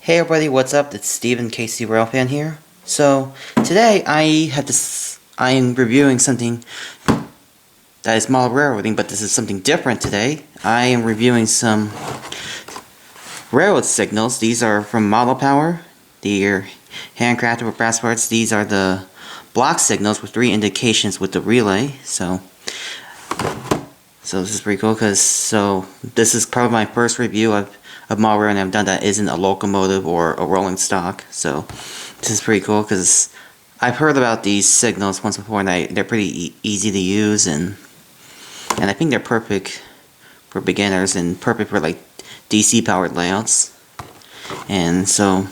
Hey everybody, what's up? It's Steven KC Railfan here. So today I am reviewing something that is model railroading, but this is something different today. I am reviewing some railroad signals. These are from Model Power. They are handcrafted with brass parts. These are the block signals with 3 indications with the relay. So this is pretty cool because this is probably my first review of model railroading I've done that isn't a locomotive or a rolling stock. So this is pretty cool because I've heard about these signals once before, and they're pretty easy to use, and I think they're perfect for beginners and perfect for like DC powered layouts. And so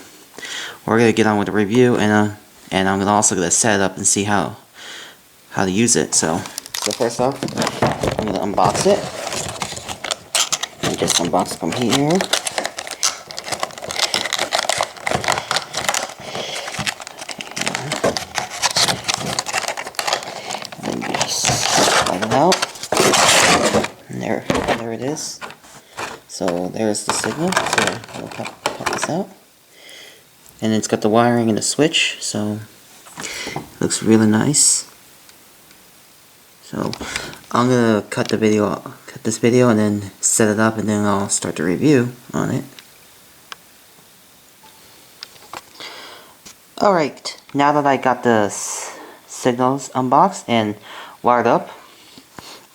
we're gonna get on with the review, and I'm also gonna set it up and see how to use it. So first off, I'm gonna unbox it. And just unbox it from here. Then you just slide it out. And there it is. So there's the signal. So we'll pop this out. And it's got the wiring and the switch, so it looks really nice. So I'm gonna cut this video and then set it up, and then I'll start the review on it. Alright, now that I got the signals unboxed and wired up,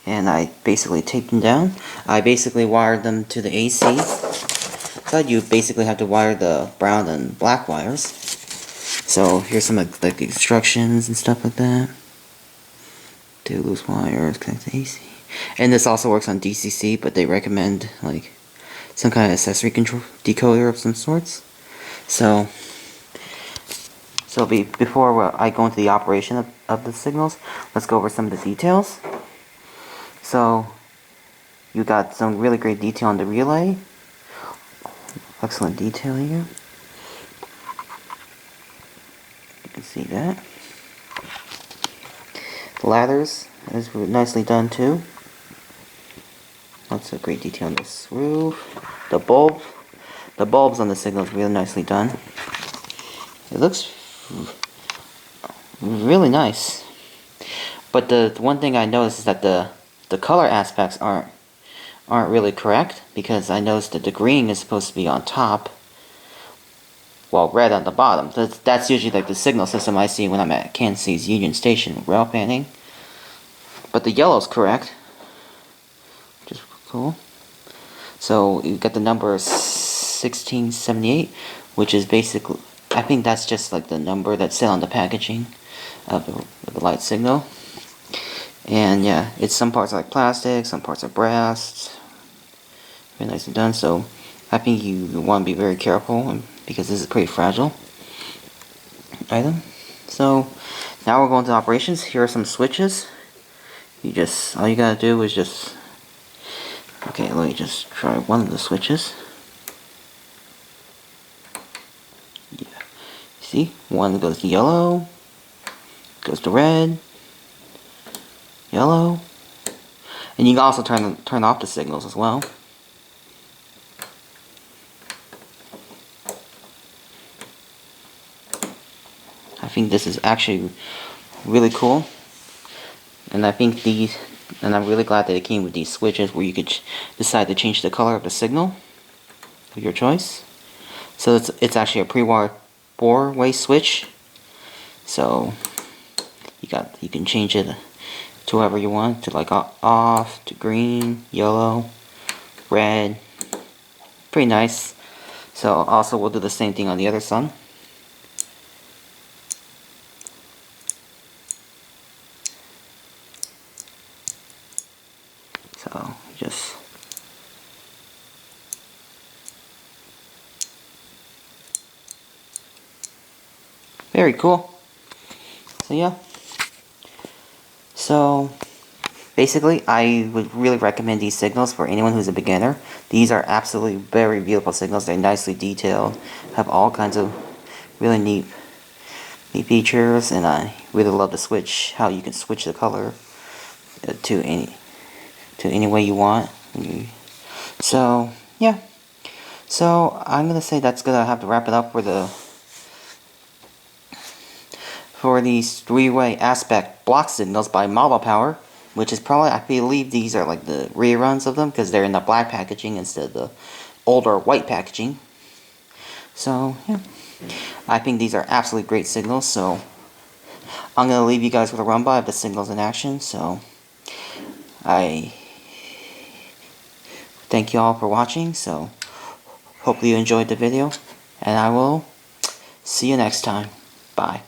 and I basically taped them down, I basically wired them to the AC. So you basically have to wire the brown and black wires. So here's some of like the instructions and stuff like that. 2 loose wires, connect to AC. And this also works on DCC, but they recommend like some kind of accessory control decoder of some sorts. So before I go into the operation of the signals, let's go over some of the details. So you got some really great detail on the relay. Excellent detail here. You can see that. The ladders is nicely done too. Lots of great detail on this roof. The bulbs on the signal is really nicely done. It looks really nice. But the one thing I noticed is that the color aspects aren't really correct, because I noticed that the green is supposed to be on top, while red on the bottom. That's usually like the signal system I see when I'm at Kansas City's Union Station rail fanning. But the yellow's correct, which is cool. So you got the number 1678, which is basically, I think that's just like the number that's set on the packaging of the light signal. And yeah, some parts are like plastic, some parts are brass. Very nicely done. So I think you want to be very careful, because this is a pretty fragile item. So now we're going to operations. Here are some switches. All you gotta do is okay, let me just try one of the switches. Yeah. See, one goes to yellow, goes to red, yellow, and you can also turn off the signals as well. I think this is actually really cool, and I'm really glad that it came with these switches where you could decide to change the color of the signal of your choice. So it's actually a pre-wired 4-way switch. So you can change it to whoever you want, to like off, to green, yellow, red. Pretty nice. So also we'll do the same thing on the other side. So just very cool. So yeah. So basically, I would really recommend these signals for anyone who's a beginner. These are absolutely very beautiful signals. They're nicely detailed, have all kinds of really neat features, and I really love how you can switch the color to any way you want. So yeah. So I'm gonna say that's gonna have to wrap it up for these three-way aspect block signals by Model Power, which is probably, I believe these are like the reruns of them because they're in the black packaging instead of the older white packaging. So yeah, I think these are absolutely great signals. So I'm gonna leave you guys with a run by of the signals in action. So I thank you all for watching. So hopefully you enjoyed the video, and I will see you next time. Bye.